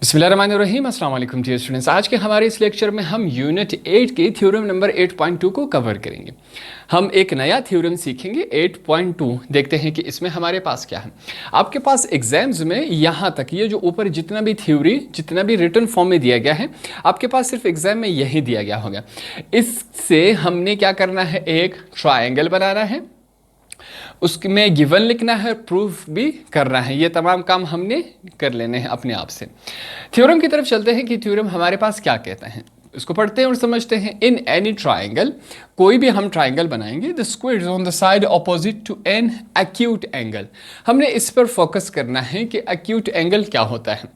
बिस्मिल्लाहिर्रहमानिर्रहीम अस्सलाम वालेकुम डियर स्टूडेंट्स। आज के हमारे इस लेक्चर में हम यूनिट 8 के थ्योरम नंबर 8.2 को कवर करेंगे। हम एक नया थ्योरम सीखेंगे 8.2। देखते हैं कि इसमें हमारे पास क्या है। आपके पास एग्जाम्स में यहाँ तक ये जो ऊपर जितना भी थ्योरी जितना भी रिटन फॉर्म में दिया गया है, आपके पास सिर्फ एग्जाम में यही दिया गया होगा। इससे हमने क्या करना है, एक ट्रायंगल बनाना है, उसमें गिवन लिखना है, प्रूफ भी करना है। ये तमाम काम हमने कर लेने हैं अपने आप से। थ्योरम की तरफ चलते हैं कि थ्योरम हमारे पास क्या कहता है, इसको पढ़ते हैं और समझते हैं। इन एनी ट्राइंगल, कोई भी हम ट्राइंगल बनाएंगे, the square on the side opposite to an acute angle. हमने इस पर फोकस करना है कि एक्यूट एंगल क्या होता है।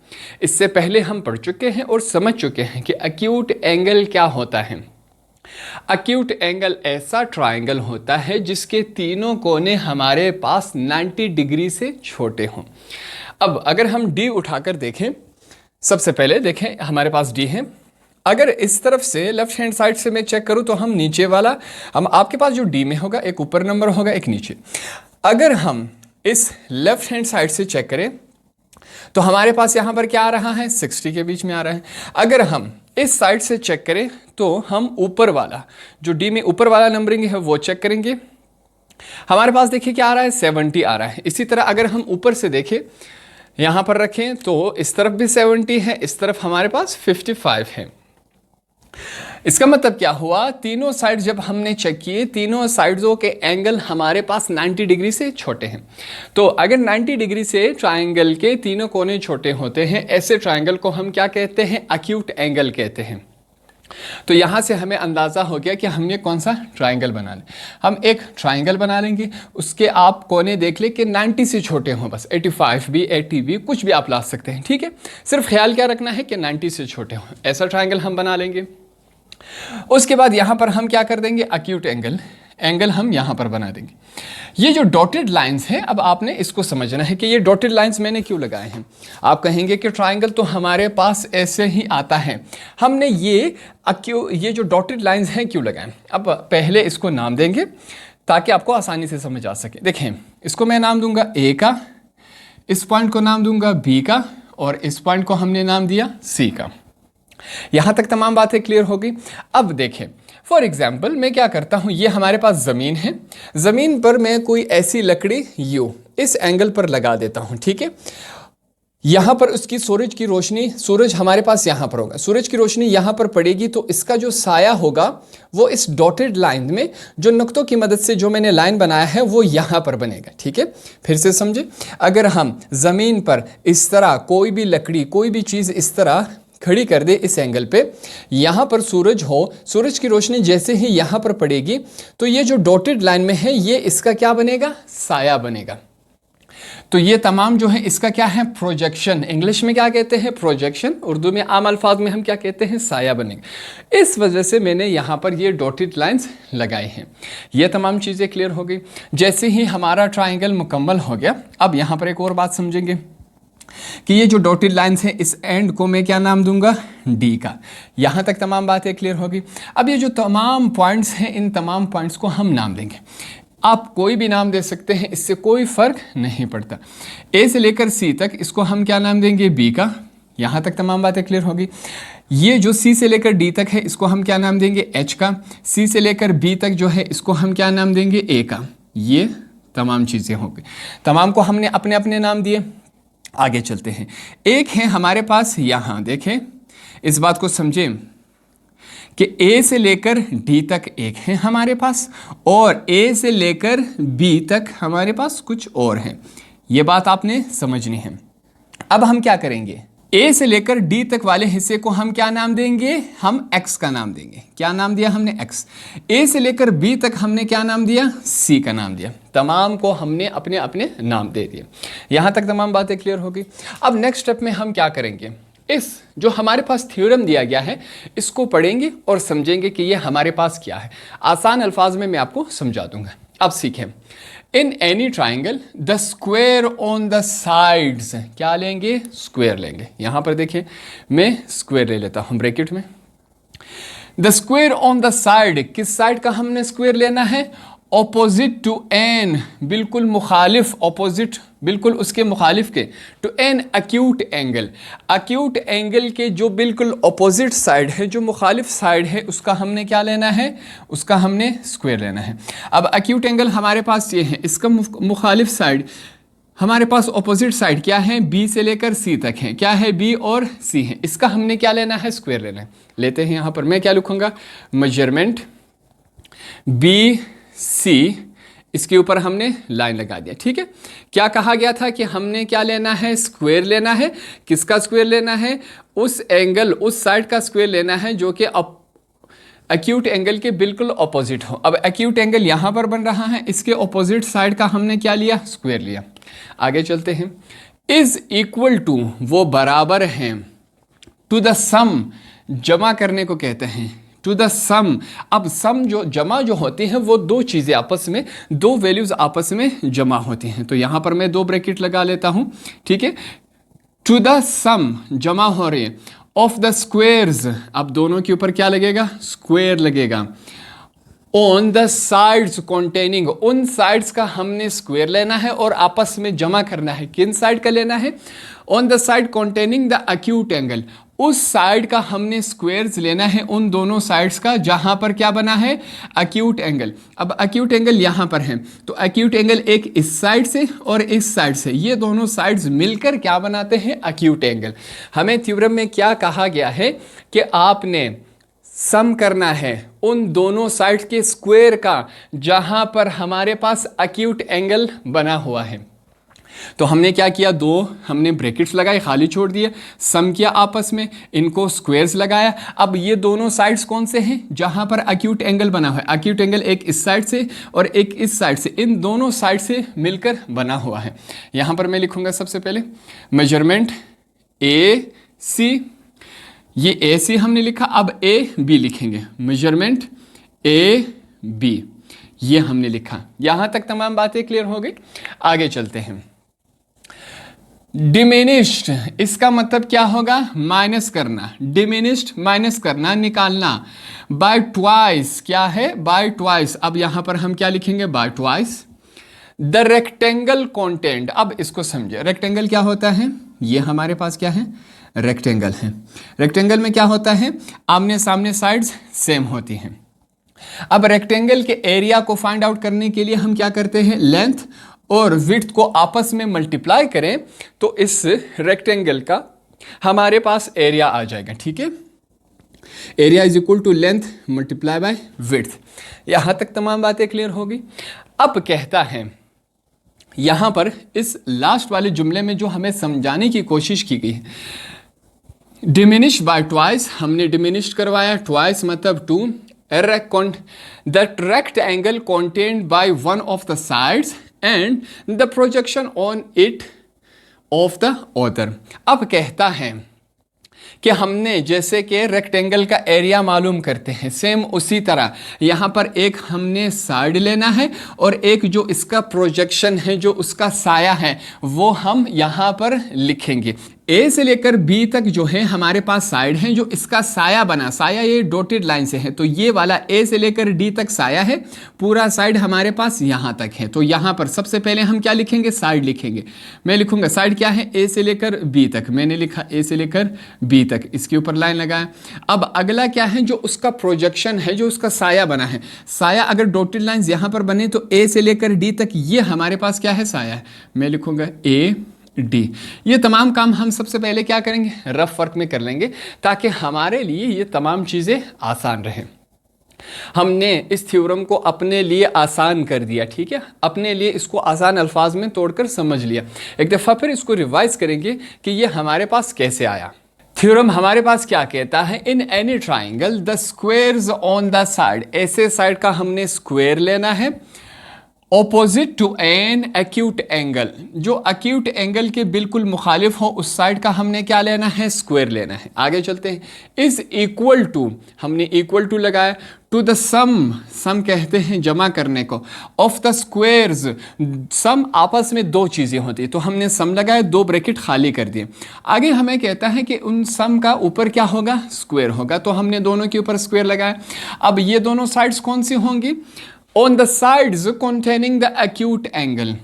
इससे पहले हम पढ़ चुके हैं और समझ चुके हैं कि एक्यूट एंगल क्या होता है। एक्यूट एंगल ऐसा ट्राइंगल होता है जिसके तीनों कोने हमारे पास 90 डिग्री से छोटे हों। अब अगर हम डी उठाकर देखें, सबसे पहले देखें हमारे पास डी है। अगर इस तरफ से लेफ्ट हैंड साइड से मैं चेक करूं तो हम नीचे वाला, हम आपके पास जो डी में होगा एक ऊपर नंबर होगा एक नीचे। अगर हम इस लेफ्ट हैंड साइड से चेक करें तो हमारे पास यहां पर क्या आ रहा है, 60 के बीच में आ रहा है। अगर हम इस साइड से चेक करें तो हम ऊपर वाला जो डी में ऊपर वाला नंबरिंग है वो चेक करेंगे। हमारे पास देखिए क्या आ रहा है, 70 आ रहा है। इसी तरह अगर हम ऊपर से देखें, यहां पर रखें तो इस तरफ भी 70 है, इस तरफ हमारे पास 55 है। इसका मतलब क्या हुआ, तीनों साइड जब हमने चेक किए, तीनों साइड्सों के एंगल हमारे पास 90 डिग्री से छोटे हैं। तो अगर 90 डिग्री से ट्राइंगल के तीनों कोने छोटे होते हैं, ऐसे ट्राइंगल को हम क्या कहते हैं, एक्यूट एंगल कहते हैं। तो यहां से हमें अंदाजा हो गया कि हमने कौन सा ट्राइंगल बनाना है। हम एक ट्राइंगल बना लेंगे, उसके आप कोने देख ले कि 90 से छोटे हों, बस 85 भी 80 भी कुछ भी आप ला सकते हैं, ठीक है। सिर्फ ख्याल क्या रखना है कि 90 से छोटे हों, ऐसा ट्राइंगल हम बना लेंगे। उसके बाद यहां पर हम क्या कर देंगे, एक्यूट एंगल हम यहां पर बना देंगे। ये जो डॉटेड लाइंस हैं, अब आपने इसको समझना है कि ये डॉटेड लाइंस मैंने क्यों लगाए हैं। आप कहेंगे कि ट्राइंगल तो हमारे पास ऐसे ही आता है, हमने ये जो डॉटेड लाइंस हैं क्यों लगाए। अब पहले इसको नाम देंगे ताकि आपको आसानी से समझ आ सके। देखें, इसको मैं नाम दूंगा ए का, इस पॉइंट को नाम दूंगा बी का, और इस पॉइंट को हमने नाम दिया सी का। यहां तक तमाम बातें क्लियर हो गई। अब देखें, फॉर एग्जाम्पल मैं क्या करता हूं, ये हमारे पास जमीन है, जमीन पर मैं कोई ऐसी लकड़ी यू इस एंगल पर लगा देता हूं, ठीक है। यहां पर उसकी सूरज की रोशनी, सूरज हमारे पास यहां पर होगा, सूरज की रोशनी यहां पर पड़ेगी तो इसका जो साया होगा वो इस डॉटेड लाइन में, जो नुक्तों की मदद से जो मैंने लाइन बनाया है वो यहां पर बनेगा, ठीक है। फिर से समझे, अगर हम जमीन पर इस तरह कोई भी लकड़ी कोई भी चीज इस तरह खड़ी कर दे इस एंगल पे, यहां पर सूरज हो, सूरज की रोशनी जैसे ही यहां पर पड़ेगी तो ये जो डॉटेड लाइन में है ये इसका क्या बनेगा, साया बनेगा। तो ये तमाम जो है इसका क्या है, प्रोजेक्शन। इंग्लिश में क्या कहते हैं, प्रोजेक्शन। उर्दू में आम अल्फाज में हम क्या कहते हैं, साया बनेगा। इस वजह से मैंने यहां पर ये डॉटेड लाइंस लगाए हैं। ये तमाम चीजें क्लियर हो गई। जैसे ही हमारा ट्राइंगल मुकम्मल हो गया, अब यहां पर एक और बात समझेंगे कि ये जो डॉटेड लाइंस हैं इस एंड को मैं क्या नाम दूंगा, डी का। यहां तक तमाम बातें क्लियर होगी। अब ये जो तमाम पॉइंट्स हैं, इन तमाम पॉइंट्स को हम नाम देंगे। आप कोई भी नाम दे सकते हैं, इससे कोई फर्क नहीं पड़ता। ए से लेकर सी तक इसको हम क्या नाम देंगे, बी का। यहां तक तमाम बातें क्लियर होगी। ये जो सी से लेकर डी तक है इसको हम क्या नाम देंगे, एच का। सी से लेकर बी तक जो है इसको हम क्या नाम देंगे, ए का। ये तमाम चीजें हो गई, तमाम को हमने अपने अपने नाम दिए। आगे चलते हैं, एक है हमारे पास यहां, देखें इस बात को समझें कि ए से लेकर डी तक एक है हमारे पास, और ए से लेकर बी तक हमारे पास कुछ और है। ये बात आपने समझनी है। अब हम क्या करेंगे, ए से लेकर डी तक वाले हिस्से को हम क्या नाम देंगे, हम एक्स का नाम देंगे। क्या नाम दिया हमने, एक्स। ए से लेकर बी तक हमने क्या नाम दिया, सी का नाम दिया। तमाम को हमने अपने अपने नाम दे दिए। यहां तक तमाम बातें क्लियर हो गई। अब नेक्स्ट स्टेप में हम क्या करेंगे, इस जो हमारे पास थ्योरम दिया गया है इसको पढ़ेंगे और समझेंगे कि ये हमारे पास क्या है। आसान अल्फाज में मैं आपको समझा दूंगा। अब सीखें, इन any triangle the square on the sides, क्या लेंगे, स्क्वायर लेंगे। यहां पर देखिए मैं स्क्वायर ले लेता हूं ब्रैकेट में। The square on the side, किस साइड का हमने स्क्वायर लेना है, ऑपोजिट टू एन, बिल्कुल मुखालिफ, ऑपोजिट बिल्कुल उसके मुखालिफ के, to an acute angle, acute angle के जो बिल्कुल ऑपोजिट साइड है, जो मुखालिफ साइड है, उसका हमने क्या लेना है, उसका हमने स्क्वायर लेना है। अब एक्यूट एंगल हमारे पास ये है, इसका मुखालिफ साइड हमारे पास ऑपोजिट साइड क्या है, बी से लेकर सी तक है, क्या है, बी और सी है, इसका हमने क्या लेना है, स्क्वायर लेना है। लेते हैं, यहाँ पर मैं क्या लिखूंगा, मेजरमेंट बी सी, इसके ऊपर हमने लाइन लगा दिया। ठीक है, क्या कहा गया था कि हमने क्या लेना है, स्क्वायर लेना है। किसका स्क्वायर लेना है, उस एंगल, उस साइड का स्क्वायर लेना है जो कि एक्यूट एंगल के बिल्कुल ऑपोजिट हो। अब एक्यूट एंगल यहां पर बन रहा है, इसके ऑपोजिट साइड का हमने क्या लिया, स्क्वायर लिया। आगे चलते हैं, इज इक्वल टू, वो बराबर हैं, टू द सम, जमा करने को कहते हैं, टू द सम। अब सम जो जमा जो होती है, वो दो चीज़ें आपस में, दो वैल्यूज आपस में जमा होती हैं। तो यहां पर मैं दो ब्रैकेट लगा लेता हूं। ठीक है, टू द सम जमा हो रही है, ऑफ द स्क्वेयर्स, अब दोनों के ऊपर क्या लगेगा, स्क्वायर लगेगा। ऑन द साइड्स कॉन्टेनिंग, उन साइड्स का हमने स्क्वायर लेना है और आपस में जमा करना है। किन साइड का लेना है, on the side containing the acute angle, उस साइड का हमने स्क्वायर्स लेना है, उन दोनों साइड्स का जहां पर क्या बना है, एक्यूट एंगल। अब एक्यूट एंगल यहां पर है, तो एक्यूट एंगल एक इस साइड से और इस साइड से, ये दोनों साइड्स मिलकर क्या बनाते हैं, एक्यूट एंगल। हमें थ्योरम में क्या कहा गया है कि आपने सम करना है उन दोनों साइड्स के स्क्वायर का जहां पर हमारे पास एक्यूट एंगल बना हुआ है। तो हमने क्या किया, दो हमने ब्रैकेट्स लगाए, खाली छोड़ दिए, सम किया आपस में, इनको स्क्वायर्स लगाया। अब ये दोनों साइड्स कौन से हैं, जहां पर एक्यूट एंगल बना हुआ है, एक्यूट एंगल एक इस साइड से और एक इस साइड से, इन दोनों साइड से मिलकर बना हुआ है। यहां पर मैं लिखूंगा सबसे पहले मेजरमेंट ए सी, ये ए सी हमने लिखा, अब ए बी लिखेंगे, मेजरमेंट ए बी, ये हमने लिखा। यहां तक तमाम बातें क्लियर हो गई। आगे चलते हैं, डिमिनिश्ड, इसका मतलब क्या होगा, माइनस करना, डिमिनिश्ड माइनस करना, निकालना। बाय ट्वाइस, क्या है, बाय ट्वाइस। अब यहां पर हम क्या लिखेंगे, bye twice. The rectangle content, अब इसको समझे, रेक्टेंगल क्या होता है, ये हमारे पास क्या है, रेक्टेंगल है। रेक्टेंगल में क्या होता है, आमने सामने साइड्स सेम होती हैं। अब रेक्टेंगल के एरिया को फाइंड आउट करने के लिए हम क्या करते हैं, लेंथ और विड्थ को आपस में मल्टीप्लाई करें तो इस रेक्टेंगल का हमारे पास एरिया आ जाएगा। ठीक है, area is equal to length multiply by width. यहां तक तमाम बातें क्लियर होगी। अब कहता है यहां पर इस लास्ट वाले जुमले में जो हमें समझाने की कोशिश की गई है, डिमिनिश बाय ट्वाइस, हमने डिमिनिश करवाया, ट्वाइस मतलब two. The rectangle contained by one of the sides and the projection on it of the other। अब कहता है कि हमने जैसे कि रेक्टेंगल का एरिया मालूम करते हैं, सेम उसी तरह यहाँ पर एक हमने साइड लेना है और एक जो इसका प्रोजेक्शन है, जो उसका साया है, वो हम यहाँ पर लिखेंगे। ए से लेकर बी तक जो है हमारे पास साइड है, जो इसका साया बना, साया ये डॉटेड लाइन से है, तो ये वाला ए से लेकर डी तक साया है, पूरा साइड हमारे पास यहाँ तक है। तो यहाँ पर सबसे पहले हम क्या लिखेंगे, साइड लिखेंगे। मैं लिखूंगा साइड क्या है, ए से लेकर बी तक, मैंने लिखा ए से लेकर बी तक, इसके ऊपर लाइन लगाया। अब अगला क्या है, जो उसका प्रोजेक्शन है, जो उसका साया बना है, साया अगर डॉटेड लाइन्स यहाँ पर बने तो ए से लेकर डी तक ये हमारे पास क्या है, साया है। मैं लिखूंगा ए डी। ये तमाम काम हम सबसे पहले क्या करेंगे, रफ वर्क में कर लेंगे, ताकि हमारे लिए ये तमाम चीज़ें आसान रहें। हमने इस थ्योरम को अपने लिए आसान कर दिया, ठीक है, अपने लिए इसको आसान अल्फाज में तोड़कर समझ लिया। एक दफ़ा फिर इसको रिवाइज करेंगे कि ये हमारे पास कैसे आया। थ्योरम हमारे पास क्या कहता है, in any triangle the squares on the side, ऐसे साइड का हमने स्क्वायर लेना है, opposite to an acute angle, जो एक्यूट एंगल के बिल्कुल मुखालिफ हो उस साइड का हमने क्या लेना है, स्क्वायर लेना है। आगे चलते हैं, इज इक्वल टू, हमने इक्वल टू लगाया, टू द सम, सम कहते हैं जमा करने को, ऑफ द स्क्वेयर्स, सम आपस में दो चीज़ें होती है, तो हमने सम लगाया, दो ब्रैकेट खाली कर दिए। आगे हमें कहता है कि उन सम का ऊपर क्या होगा, स्क्वायर होगा, तो हमने दोनों के ऊपर स्क्वायर लगाया। अब ये दोनों साइड्स कौन सी होंगी, on the sides containing the acute angle,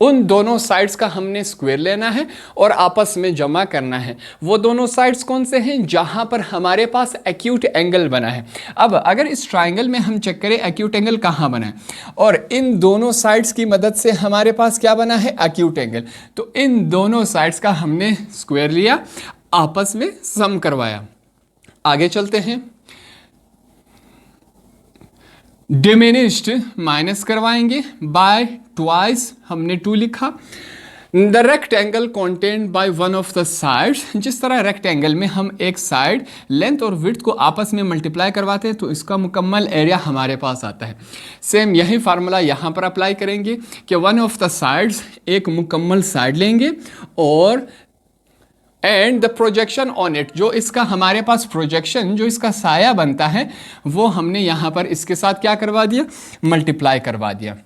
उन दोनों साइड्स का हमने स्क्वायर लेना है और आपस में जमा करना है। वो दोनों साइड्स कौन से हैं? जहां पर हमारे पास एक्यूट एंगल बना है। अब अगर इस ट्राइंगल में हम चेक करें एक्यूट एंगल कहां बना है, और इन दोनों साइड्स की मदद से हमारे पास क्या बना है? Acute angle. तो इन दोनों साइड्स का हमने स्क्वायर लिया, आपस में सम करवाया। आगे चलते हैं, डिमिनिश्ड माइनस करवाएंगे बाय ट्वाइस, हमने 2 लिखा। The rectangle contained by one of the sides, जिस तरह रेक्टेंगल में हम एक साइड लेंथ और विड्थ को आपस में मल्टीप्लाई करवाते हैं तो इसका मुकम्मल एरिया हमारे पास आता है। सेम यही फार्मूला यहाँ पर अप्लाई करेंगे कि वन ऑफ द साइड्स, एक मुकम्मल साइड लेंगे और and the projection on it, जो इसका हमारे पास प्रोजेक्शन, जो इसका साया बनता है, वो हमने यहाँ पर इसके साथ क्या करवा दिया? मल्टीप्लाई करवा दिया।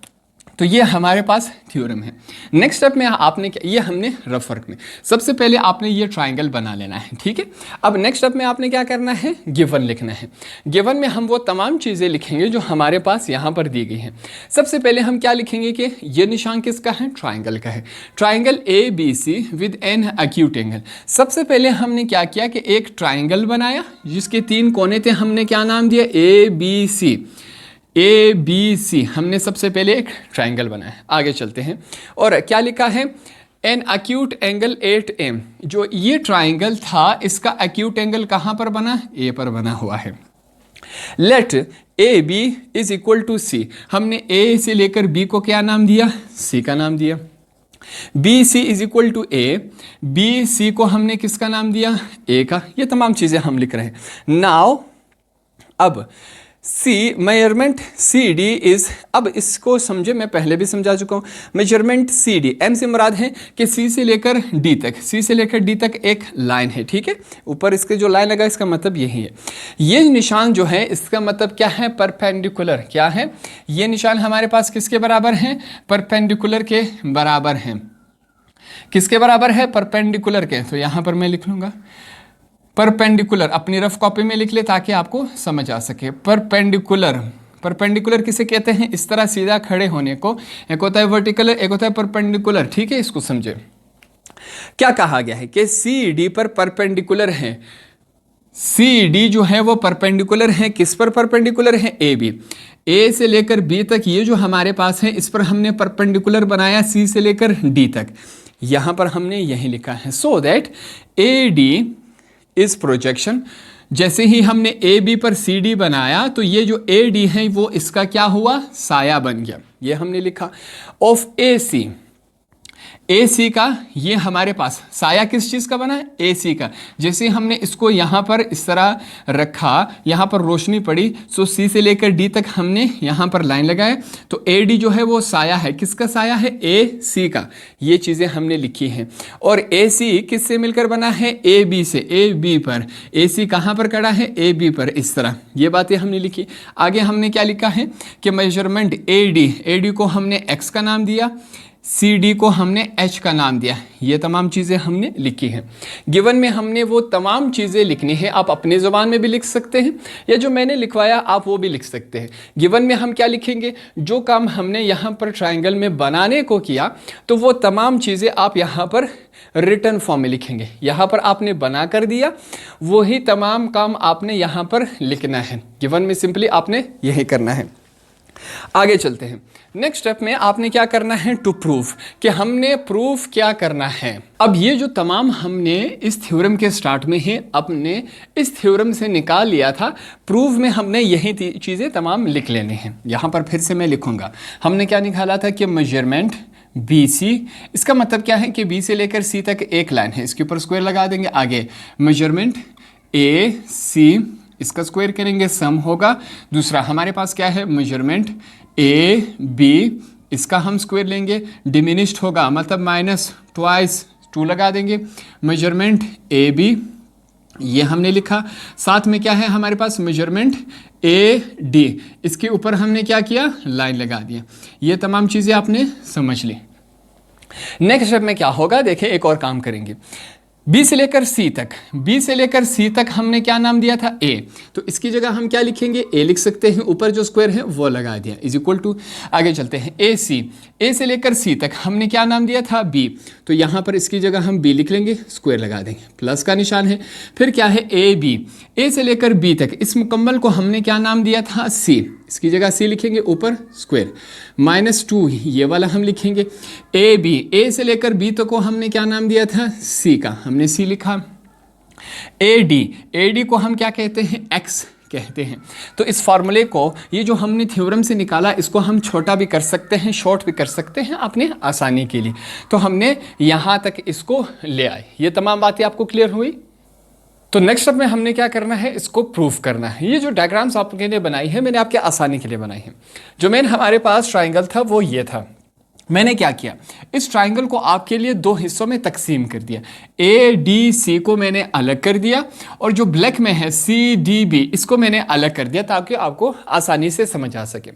तो ये हमारे पास थ्योरम है। नेक्स्ट स्टेप में आपने क्या, ये हमने रफ वर्क में सबसे पहले आपने ये ट्राइंगल बना लेना है, ठीक है। अब नेक्स्ट स्टेप में आपने क्या करना है? गिवन लिखना है। गिवन में हम वो तमाम चीज़ें लिखेंगे जो हमारे पास यहाँ पर दी गई हैं। सबसे पहले हम क्या लिखेंगे कि ये निशान किसका है? ट्राइंगल का है। Triangle ABC with N acute angle. सबसे पहले हमने क्या किया कि एक ट्राइंगल बनाया जिसके 3 कोने थे, हमने क्या नाम दिया? ABC। ABC हमने सबसे पहले एक ट्राइंगल बनाया। आगे चलते हैं और क्या लिखा है? N acute angle 8M। जो ये ट्राइंगल था इसका एक्यूट एंगल कहाँ पर बना? A पर बना हुआ है। Let AB is equal to C। हमने A से लेकर B को क्या नाम दिया? C का नाम दिया। BC is equal to A, BC को हमने किसका नाम दिया? A का। ये तमाम चीज़ें हम लिख रहे हैं। नाउ अब C मेजरमेंट CD इज, अब इसको समझे, मैं पहले भी समझा चुका हूँ। मेजरमेंट CD, M से मुराद है कि C से लेकर D तक, C से लेकर D तक एक लाइन है, ठीक है। ऊपर इसके जो लाइन लगा इसका मतलब यही है। ये निशान जो है इसका मतलब क्या है? परपेंडिकुलर। क्या है? ये निशान हमारे पास किसके बराबर है? परपेंडिकुलर के बराबर है। किसके बराबर है? परपेंडिकुलर के। तो यहाँ पर मैं लिख लूँगा परपेंडिकुलर, अपनी रफ कॉपी में लिख ले ताकि आपको समझ आ सके। परपेंडिकुलर, परपेंडिकुलर किसे कहते हैं? इस तरह सीधा खड़े होने को। एक होता है वर्टिकल, एक होता है परपेंडिकुलर, ठीक है। इसको समझे। क्या कहा गया है कि CD पर परपेंडिकुलर है। CD जो है वो परपेंडिकुलर है, किस पर परपेंडिकुलर है? AB। A से लेकर B तक ये जो हमारे पास है इस पर हमने परपेंडिकुलर बनाया C से लेकर D तक। यहाँ पर हमने यही लिखा है सो दैट AD इस प्रोजेक्शन। जैसे ही हमने AB पर CD बनाया तो ये जो AD है वो इसका क्या हुआ? साया बन गया। ये हमने लिखा। ऑफ AC का ये हमारे पास साया किस चीज़ का बना है? AC का। जैसे हमने इसको यहाँ पर इस तरह रखा, यहाँ पर रोशनी पड़ी, सो C से लेकर D तक हमने यहाँ पर लाइन लगाए, तो AD जो है वो साया है। किसका साया है? AC का। ये चीज़ें हमने लिखी हैं। और AC किससे मिलकर बना है? AB से। AB पर, AC कहाँ पर खड़ा है? AB पर। इस तरह ये बातें हमने लिखी। आगे हमने क्या लिखा है कि मेजरमेंट AD को हमने X का नाम दिया, CD को हमने H का नाम दिया। ये तमाम चीज़ें हमने लिखी हैं। गिवन में हमने वो तमाम चीज़ें लिखनी है। आप अपनी ज़ुबान में भी लिख सकते हैं या जो मैंने लिखवाया आप वो भी लिख सकते हैं। गिवन में हम क्या लिखेंगे? जो काम हमने यहाँ पर ट्राइंगल में बनाने को किया तो वो तमाम चीज़ें आप यहाँ पर रिटन फॉर्म में लिखेंगे। यहाँ पर आपने बना कर दिया, वही तमाम काम आपने यहाँ पर लिखना है। गिवन में सिंपली आपने यही करना है। आगे चलते हैं। नेक्स्ट स्टेप में आपने क्या करना है? टू प्रूफ, कि हमने प्रूफ क्या करना है। अब ये जो तमाम हमने इस थ्योरम के स्टार्ट में ही अपने इस थ्योरम से निकाल लिया था, प्रूफ में हमने यही चीज़ें तमाम लिख लेनी हैं। यहाँ पर फिर से मैं लिखूंगा। हमने क्या निकाला था कि मेजरमेंट BC, इसका मतलब क्या है कि B से लेकर C तक एक लाइन है, इसके ऊपर स्क्वायर लगा देंगे। आगे मेजरमेंट AC, इसका स्क्वायर करेंगे, सम होगा। दूसरा हमारे पास क्या है? मेजरमेंट AB, इसका हम स्क्वायर लेंगे, डिमिनिश्ड होगा मतलब माइनस ट्वाइस 2 लगा देंगे। मेजरमेंट AB, ये हमने लिखा। साथ में क्या है हमारे पास? मेजरमेंट AD, इसके ऊपर हमने क्या किया? लाइन लगा दिया। ये तमाम चीज़ें आपने समझ ली। नेक्स्ट स्टेप में क्या होगा? देखिए एक और काम करेंगे। बी से लेकर सी तक, बी से लेकर सी तक हमने क्या नाम दिया था, ए। तो इसकी जगह हम क्या लिखेंगे, ए लिख सकते हैं, ऊपर जो स्क्वायर है वो लगा दिया, इज इक्वल टू। आगे चलते हैं, ए सी, ए से लेकर सी तक हमने क्या नाम दिया था, बी। तो यहाँ पर इसकी जगह हम बी लिख लेंगे, स्क्वायर लगा देंगे, प्लस का निशान है। फिर क्या है, ए बी, ए से लेकर बी तक इस मुकम्मल को हमने क्या नाम दिया था, सी। इसकी जगह सी लिखेंगे, ऊपर स्क्वायर, -2 ये वाला हम लिखेंगे। ए बी, ए से लेकर बी तक को हमने क्या नाम दिया था, सी का, हमने सी लिखा। ए डी को हम क्या कहते हैं, एक्स कहते हैं। तो इस फॉर्मूले को, ये जो हमने थ्योरम से निकाला, इसको हम छोटा भी कर सकते हैं, शॉर्ट भी कर सकते हैं अपने आसानी के लिए। तो हमने यहाँ तक इसको ले आए। ये तमाम बातें आपको क्लियर हुई। तो नेक्स्ट स्टेप में हमने क्या करना है, इसको प्रूफ करना है। ये जो डायग्राम्स आपके लिए बनाई है, मैंने आपके आसानी के लिए बनाई है। जो मेन हमारे पास ट्राइंगल था वो ये था। मैंने क्या किया, इस ट्राइंगल को आपके लिए दो हिस्सों में तकसीम कर दिया। ए डी सी को मैंने अलग कर दिया, और जो ब्लैक में है सी डी बी, इसको मैंने अलग कर दिया ताकि आपको आसानी से समझ आ सके।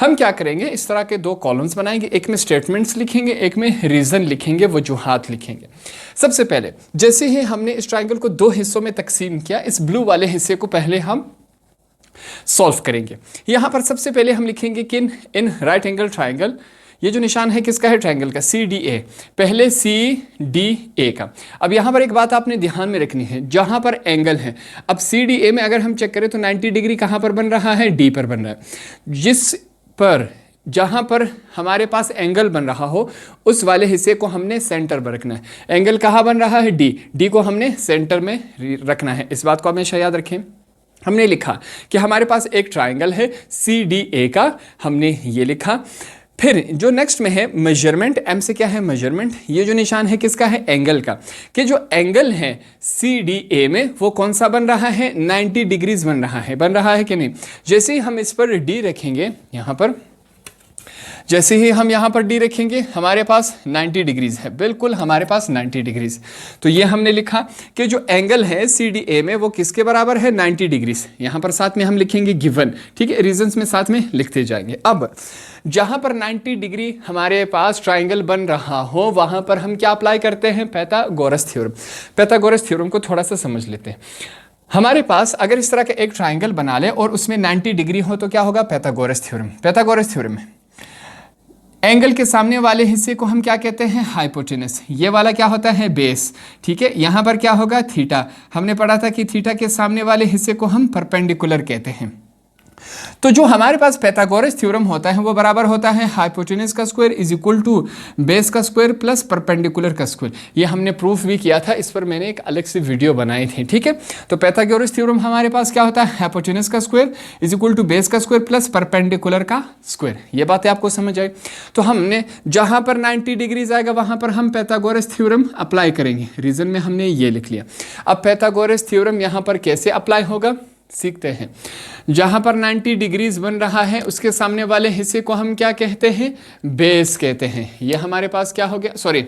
हम क्या करेंगे, इस तरह के दो कॉलम्स बनाएंगे, एक में स्टेटमेंट्स लिखेंगे, एक में रीज़न लिखेंगे, वजूहात लिखेंगे। सबसे पहले जैसे ही हमने इस ट्राइंगल को दो हिस्सों में तकसीम किया, इस ब्लू वाले हिस्से को पहले हम सॉल्व करेंगे। यहां पर सबसे पहले हम लिखेंगे कि इन राइट एंगल ट्राइंगल, ये जो निशान है किसका है, ट्राइंगल का, सी डी ए। पहले सी डी ए का। अब यहाँ पर एक बात आपने ध्यान में रखनी है, जहाँ पर एंगल है, अब सी डी ए में अगर हम चेक करें तो 90 डिग्री कहाँ पर बन रहा है, डी पर बन रहा है। जिस पर, जहाँ पर हमारे पास एंगल बन रहा हो, उस वाले हिस्से को हमने सेंटर पर रखना है। एंगल कहाँ बन रहा है, डी, डी को हमने सेंटर में रखना है। इस बात को हमेशा याद रखें। हमने लिखा कि हमारे पास एक ट्राइंगल है सी डी ए का, हमने ये लिखा। फिर जो नेक्स्ट में है मेजरमेंट, एम से क्या है, मेजरमेंट। ये जो निशान है किसका है, एंगल का, कि जो एंगल है सी डी ए में वो कौन सा बन रहा है, 90 डिग्रीज बन रहा है कि नहीं। जैसे ही हम इस पर डी रखेंगे, यहाँ पर जैसे ही हम यहाँ पर डी रखेंगे, हमारे पास 90 डिग्रीज है, बिल्कुल हमारे पास 90 डिग्रीज। तो ये हमने लिखा कि जो एंगल है सी डी ए में वो किसके बराबर है, 90 डिग्रीज। यहाँ पर साथ में हम लिखेंगे गिवन, ठीक है, रीजंस में साथ में लिखते जाएंगे। अब जहाँ पर 90 डिग्री हमारे पास ट्राइंगल बन रहा हो, वहाँ पर हम क्या अप्लाई करते हैं, पाइथागोरस थ्योरम। पाइथागोरस थ्योरम को थोड़ा सा समझ लेते हैं। हमारे पास अगर इस तरह का एक ट्राइंगल बना ले और उसमें 90 डिग्री हो तो क्या होगा, पाइथागोरस थ्योरम। पाइथागोरस थ्योरम में एंगल के सामने वाले हिस्से को हम क्या कहते हैं, हाइपोटेनस। ये वाला क्या होता है, बेस, ठीक है। यहाँ पर क्या होगा, थीटा। हमने पढ़ा था कि थीटा के सामने वाले हिस्से को हम परपेंडिकुलर कहते हैं। तो जो हमारे पास पाइथागोरस थ्योरम होता है वो बराबर होता है हाइपोटेनस का square is equal to base का स्क्वायर प्लस परपेंडिकुलर का स्क्वायर। ये हमने प्रूफ भी किया था, इस पर मैंने एक अलग से वीडियो बनाई थी, ठीक है। तो पाइथागोरस थ्योरम हमारे पास क्या होता है, हाइपोटेनस का square is equal to base का स्क्वायर प्लस परपेंडिकुलर का स्क्वायर। ये बातें आपको समझ आई। तो हमने जहां पर 90 डिग्रीज आएगा वहां पर हम पाइथागोरस थ्योरम अप्लाई करेंगे। रीजन में हमने ये लिख लिया। अब पाइथागोरस थ्योरम यहां पर कैसे अप्लाई होगा सीखते हैं। जहां पर 90 डिग्रीज बन रहा है उसके सामने वाले हिस्से को हम क्या कहते हैं, बेस कहते हैं। ये हमारे पास क्या हो गया, सॉरी,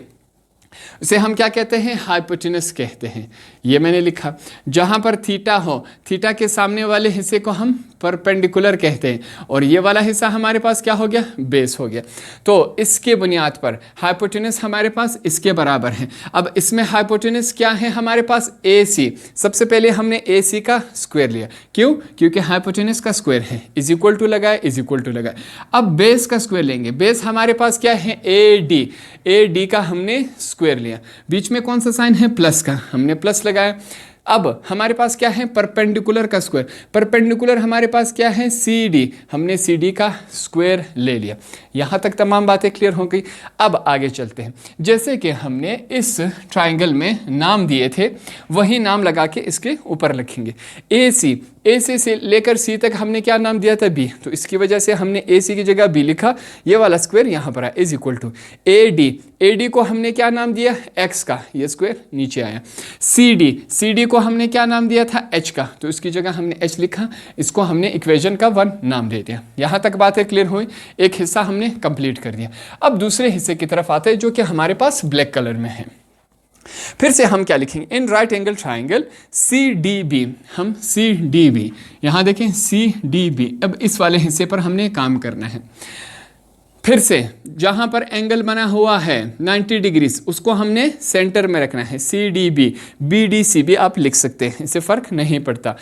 इसे हम क्या कहते हैं, हाइपोटेनस कहते हैं। ये मैंने लिखा। जहां पर थीटा हो, थीटा के सामने वाले हिस्से को हम परपेंडिकुलर कहते हैं, और ये वाला हिस्सा हमारे पास क्या हो गया, बेस हो गया। तो इसके बुनियाद पर हाइपोटेनस हमारे पास इसके बराबर है। अब इसमें हाइपोटेनस क्या है हमारे पास, ए सी। सबसे पहले हमने ए सी का स्क्वायर लिया, क्यों, क्योंकि हाइपोटेनस का स्क्वायर है, इज इक्वल टू लगाए, इज इक्वल टू लगाए। अब बेस का स्क्वायर लेंगे। बेस हमारे पास क्या है, ए डी। ए डी का हमने स्क्वायर लिया, बीच में कौन सा साइन है, प्लस का, हमने प्लस लगाया। अब हमारे पास क्या है, परपेंडिकुलर का स्क्वायर। परपेंडिकुलर हमारे पास क्या है, सी डी। हमने सी डी का स्क्वायर ले लिया। यहाँ तक तमाम बातें क्लियर हो गई। अब आगे चलते हैं। जैसे कि हमने इस ट्राइंगल में नाम दिए थे वही नाम लगा के इसके ऊपर लिखेंगे। ए सी, ए सी से लेकर सी तक हमने क्या नाम दिया था, बी। तो इसकी वजह से हमने ए सी की जगह बी लिखा। ये वाला स्क्वायर यहाँ पर है, is equal to A D. A D को हमने क्या नाम दिया, एक्स का, ये स्क्वायर नीचे आया। सी डी, सी डी को हमने क्या नाम दिया था, एच का। तो इसकी जगह हमने एच लिखा। इसको हमने इक्वेशन का 1 नाम दे दिया। यहाँ तक बातें क्लियर हुई। एक हिस्सा हमने कंप्लीट कर दिया। अब दूसरे हिस्से की तरफ आते हैं जो कि हमारे पास ब्लैक कलर में है। फिर से हम क्या लिखेंगे, in right angle triangle C D B. हम सी डी बी, यहाँ देखें सी डी बी। अब इस वाले हिस्से पर हमने काम करना है। फिर से जहां पर एंगल बना हुआ है 90 डिग्रीज, उसको हमने सेंटर में रखना है, C D B, B D C भी आप लिख सकते हैं, इससे फर्क नहीं पड़ता।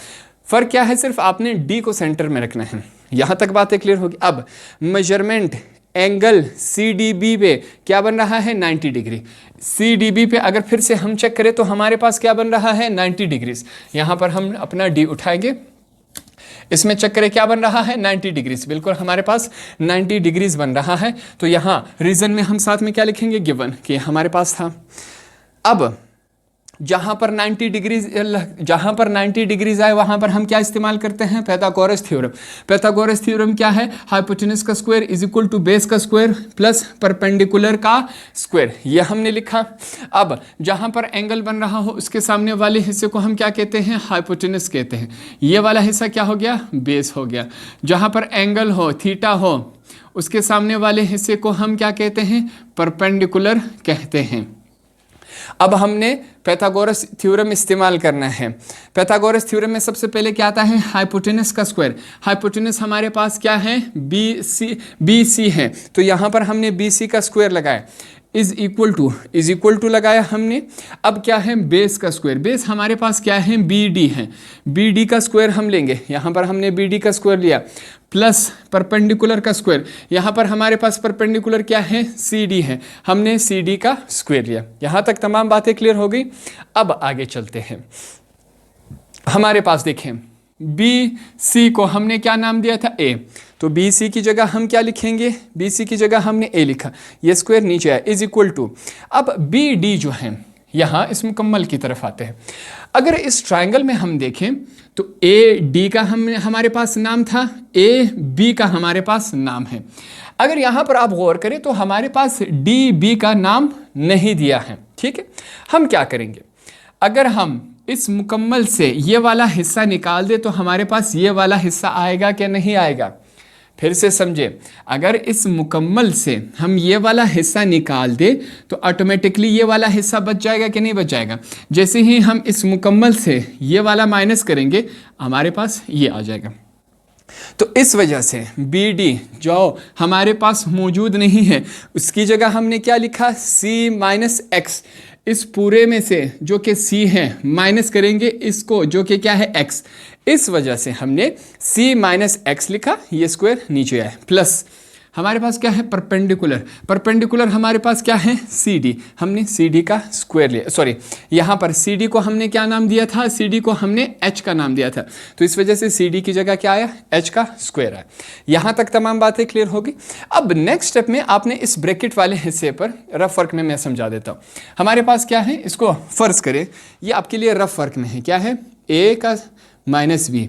फर्क क्या है, सिर्फ आपने डी को सेंटर में रखना है। यहां तक बातें क्लियर होगी। अब measurement angle C D B पे क्या बन रहा है, 90 डिग्री। सी डी बी पे अगर फिर से हम चेक करें तो हमारे पास क्या बन रहा है, 90 डिग्रीज। यहां पर हम अपना डी उठाएंगे, इसमें चेक करें क्या बन रहा है, 90 डिग्रीज। बिल्कुल हमारे पास 90 डिग्रीज बन रहा है। तो यहाँ रीजन में हम साथ में क्या लिखेंगे, गिवन, कि हमारे पास था। अब जहाँ पर 90 डिग्रीज आए वहाँ पर हम क्या इस्तेमाल करते हैं, पाइथागोरस थ्योरम। पाइथागोरस थ्योरम क्या है, हाइपोटेनस का square is equal to base का स्क्वायर प्लस परपेंडिकुलर का स्क्वायर, ये हमने लिखा। अब जहाँ पर एंगल बन रहा हो उसके सामने वाले हिस्से को हम क्या कहते हैं, हाइपोटेनस कहते हैं। ये वाला हिस्सा क्या हो गया, बेस हो गया। जहाँ पर एंगल हो, थीटा हो, उसके सामने वाले हिस्से को हम क्या कहते हैं, परपेंडिकुलर कहते हैं। अब हमने पाइथागोरस थ्योरम इस्तेमाल करना है। पाइथागोरस थ्योरम में सबसे पहले क्या आता है, हाइपोटेनस का स्क्वायर। हाइपोटेनस हमारे पास क्या है, बी सी है, तो यहाँ पर हमने बी सी का स्क्वायर लगाया, इज इक्वल टू लगाया हमने। अब क्या है, बेस का स्क्वायर। बेस हमारे पास क्या है, बी डी है, बी डी का स्क्वायर हम लेंगे। यहाँ पर हमने बी डी का स्क्वायर लिया प्लस परपेंडिकुलर का स्क्वायर। यहाँ पर हमारे पास परपेंडिकुलर क्या है, सी डी है, हमने सी डी का स्क्वायर लिया। यहाँ तक तमाम बातें क्लियर हो गई। अब आगे चलते हैं। हमारे पास देखें, बी सी को हमने क्या नाम दिया था, ए। तो बी सी की जगह हम क्या लिखेंगे, बी सी की जगह हमने ए लिखा, ये स्क्वायर नीचे आया, इज इक्वल टू। अब बी डी जो है, यहाँ इस मुकम्मल की तरफ आते हैं। अगर इस ट्रायंगल में हम देखें तो ए डी का हमारे पास नाम था, ए बी का हमारे पास नाम है। अगर यहाँ पर आप गौर करें तो हमारे पास डी बी का नाम नहीं दिया है, ठीक है। हम क्या करेंगे, अगर हम इस मुकम्मल से ये वाला हिस्सा निकाल दे तो हमारे पास ये वाला हिस्सा आएगा क्या, नहीं आएगा। फिर से समझे, अगर इस मुकम्मल से हम ये वाला हिस्सा निकाल दे तो ऑटोमेटिकली ये वाला हिस्सा बच जाएगा कि नहीं बच जाएगा। जैसे ही हम इस मुकम्मल से ये वाला माइनस करेंगे हमारे पास ये आ जाएगा। तो इस वजह से बी डी जो हमारे पास मौजूद नहीं है, उसकी जगह हमने क्या लिखा, सी माइनस एक्स। इस पूरे में से जो कि सी है माइनस करेंगे इसको, जो कि क्या है, एक्स। इस वजह से हमने सी माइनस एक्स लिखा, ये स्क्वायर नीचे आया, प्लस हमारे पास क्या है, परपेंडिकुलर। परपेंडिकुलर हमारे पास क्या है, सी डी, हमने सी डी का स्क्वायर लिया। सॉरी, यहाँ पर सी डी को हमने क्या नाम दिया था, सी डी को हमने एच का नाम दिया था, तो इस वजह से सी डी की जगह क्या आया, एच का स्क्वायर आया। यहाँ तक तमाम बातें क्लियर होगी। अब नेक्स्ट स्टेप में आपने इस ब्रैकेट वाले हिस्से पर रफ वर्क में मैं समझा देता हूँ। हमारे पास क्या है, इसको फर्ज करें, ये आपके लिए रफ वर्क में है, क्या है, ए का माइनस बी।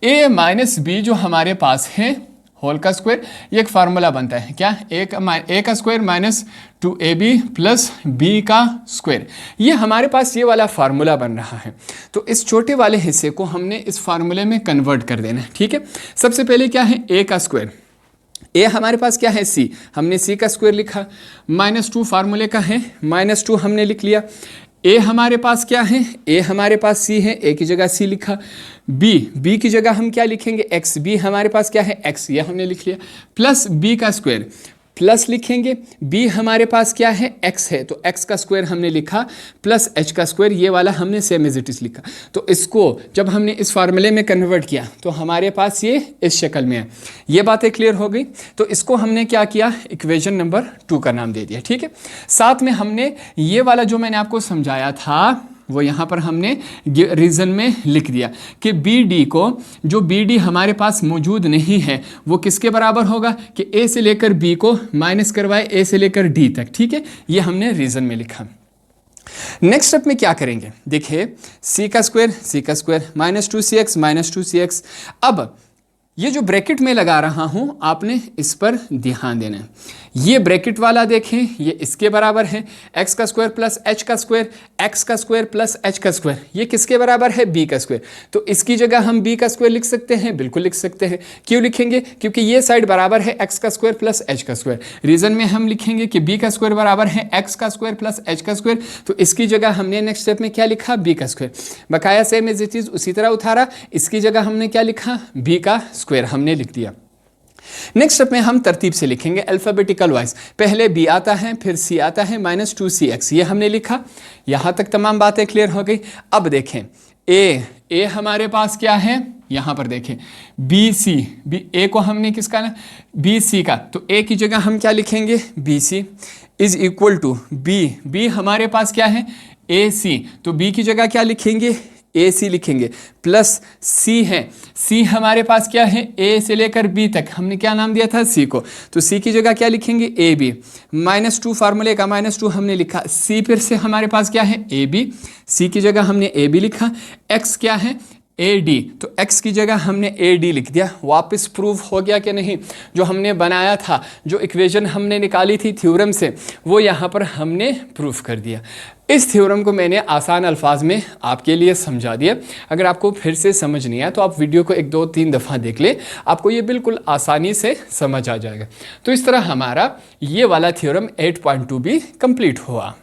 ए माइनस बी जो हमारे पास है होल का स्क्वायर, ये एक फार्मूला बनता है, क्या, ए का square minus 2ab plus B का स्क्वायर। ये हमारे पास ये वाला फार्मूला बन रहा है। तो इस छोटे वाले हिस्से को हमने इस फार्मूले में कन्वर्ट कर देना है, ठीक है। सबसे पहले क्या है, ए का स्क्वायर, ए हमारे पास क्या है, सी, हमने सी का स्क्वायर लिखा, -2 फार्मूले का है, -2 हमने लिख लिया। ए हमारे पास क्या है, ए हमारे पास सी है, ए की जगह सी लिखा। बी की जगह हम क्या लिखेंगे, एक्स। बी हमारे पास क्या है, एक्स, ये हमने लिख लिया, प्लस बी का स्क्वायर, प्लस लिखेंगे। बी हमारे पास क्या है, एक्स है, तो एक्स का स्क्वायर हमने लिखा, प्लस एच का स्क्वायर, ये वाला हमने सेम एज इट इज लिखा। तो इसको जब हमने इस फार्मूले में कन्वर्ट किया तो हमारे पास ये इस शक्ल में है। ये बातें क्लियर हो गई। तो इसको हमने क्या किया, इक्वेशन नंबर 2 का नाम दे दिया, ठीक है। साथ में हमने ये वाला जो मैंने आपको समझाया था वो यहाँ पर हमने रीजन में लिख दिया कि बी डी को, जो बी डी हमारे पास मौजूद नहीं है, वो किसके बराबर होगा कि ए से लेकर बी को माइनस करवाए ए से लेकर डी तक, ठीक है। ये हमने रीजन में लिखा। नेक्स्ट स्टेप में क्या करेंगे, देखिए, सी का स्क्वायर -2cx -2cx। अब ये जो ब्रैकेट में लगा रहा हूं आपने इस पर ध्यान देना है। ये ब्रैकेट वाला देखें, ये इसके बराबर है, एक्स का स्क्वायर प्लस एच का स्क्वायर, एक्स का स्क्वायर प्लस एच का स्क्वायर, ये किसके बराबर है, बी का स्क्वायर। तो इसकी जगह हम बी का स्क्वायर लिख सकते हैं, बिल्कुल लिख सकते हैं। क्यों लिखेंगे, क्योंकि ये साइड बराबर है एक्स का स्क्वायर प्लस एच का स्क्वायर। रीजन में हम लिखेंगे कि बी का स्क्वायर बराबर है एक्स का स्क्वायर प्लस एच का स्क्वायर, तो इसकी जगह हमने नेक्स्ट स्टेप में क्या लिखा, बी का स्क्वायर। बकाया सेम एज इट इज उसी तरह उतारा, इसकी जगह हमने क्या लिखा, बी का स्क्वायर हमने लिख दिया। नेक्स्ट स्टेप में हम तरतीब से लिखेंगे अल्फ़ाबेटिकल वाइज। पहले बी आता है, फिर सी आता है, -2cx, ये हमने लिखा। यहाँ तक तमाम बातें क्लियर हो गई। अब देखें ए हमारे पास क्या है, यहाँ पर देखें बी सी, ए को हमने किसका ना, बी सी का, तो ए की जगह हम क्या लिखेंगे, B C is equal to B हमारे पास क्या है, ए सी, तो बी की जगह क्या लिखेंगे, ए सी लिखेंगे, प्लस सी है, सी हमारे पास क्या है, ए से लेकर बी तक हमने क्या नाम दिया था, सी को, तो सी की जगह क्या लिखेंगे, ए बी, -2 फार्मूले का -2 हमने लिखा, सी फिर से हमारे पास क्या है, ए बी, सी की जगह हमने ए बी लिखा, एक्स क्या है, ए डी, तो x की जगह हमने ए डी लिख दिया। वापस प्रूव हो गया कि नहीं, जो हमने बनाया था, जो इक्वेशन हमने निकाली थी थ्योरम से, वो यहाँ पर हमने प्रूफ कर दिया। इस थ्योरम को मैंने आसान अल्फाज में आपके लिए समझा दिया। अगर आपको फिर से समझ नहीं आया तो आप वीडियो को 1 2 3 दफ़ा देख लें, आपको ये बिल्कुल आसानी से समझ आ जाएगा। तो इस तरह हमारा ये वाला थ्योरम 8.2 भी कंप्लीट हुआ।